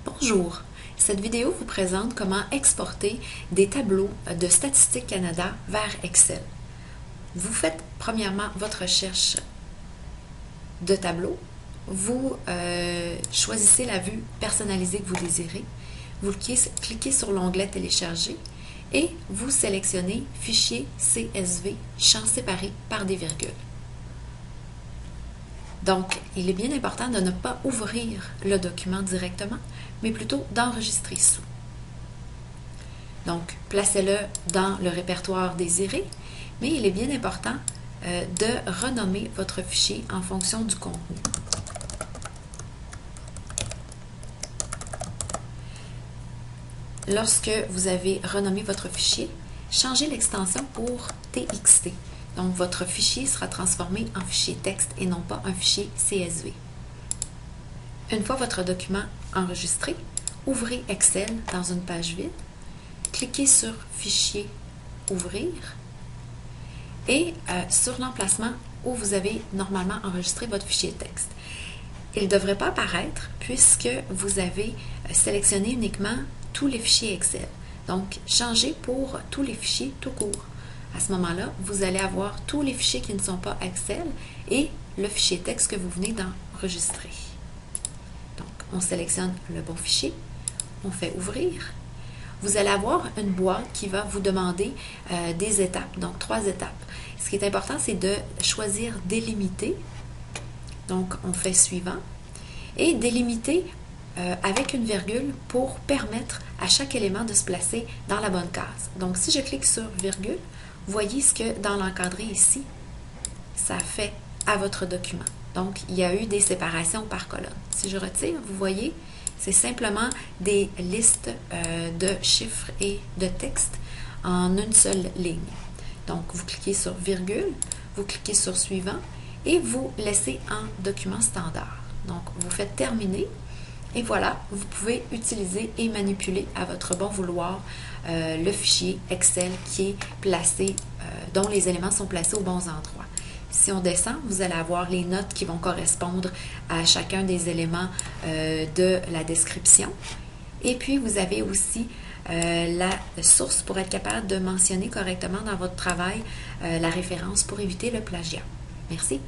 Bonjour, cette vidéo vous présente comment exporter des tableaux de Statistique Canada vers Excel. Vous faites premièrement votre recherche de tableau, vous choisissez la vue personnalisée que vous désirez, vous cliquez sur l'onglet Télécharger et vous sélectionnez Fichier CSV, champ séparé par des virgules. Donc, il est bien important de ne pas ouvrir le document directement, mais plutôt d'enregistrer sous. Donc, placez-le dans le répertoire désiré, mais il est bien important de renommer votre fichier en fonction du contenu. Lorsque vous avez renommé votre fichier, changez l'extension pour TXT. Donc, votre fichier sera transformé en fichier texte et non pas un fichier CSV. Une fois votre document enregistré, ouvrez Excel dans une page vide, cliquez sur Fichier, Ouvrir et sur l'emplacement où vous avez normalement enregistré votre fichier texte. Il ne devrait pas apparaître puisque vous avez sélectionné uniquement tous les fichiers Excel. Donc, changez pour tous les fichiers tout court. À ce moment-là, vous allez avoir tous les fichiers qui ne sont pas Excel et le fichier texte que vous venez d'enregistrer. Donc, on sélectionne le bon fichier, on fait ouvrir. Vous allez avoir une boîte qui va vous demander des étapes, donc 3 étapes. Ce qui est important, c'est de choisir délimiter. Donc, on fait suivant et délimiter avec une virgule pour permettre à chaque élément de se placer dans la bonne case. Donc, si je clique sur virgule, voyez ce que dans l'encadré ici, ça fait à votre document. Donc, il y a eu des séparations par colonne. Si je retire, vous voyez, c'est simplement des listes de chiffres et de texte en une seule ligne. Donc, vous cliquez sur virgule, vous cliquez sur suivant et vous laissez en document standard. Donc, vous faites terminer. Et voilà, vous pouvez utiliser et manipuler à votre bon vouloir le fichier Excel qui est placé, dont les éléments sont placés aux bons endroits. Si on descend, vous allez avoir les notes qui vont correspondre à chacun des éléments de la description. Et puis, vous avez aussi la source pour être capable de mentionner correctement dans votre travail la référence pour éviter le plagiat. Merci.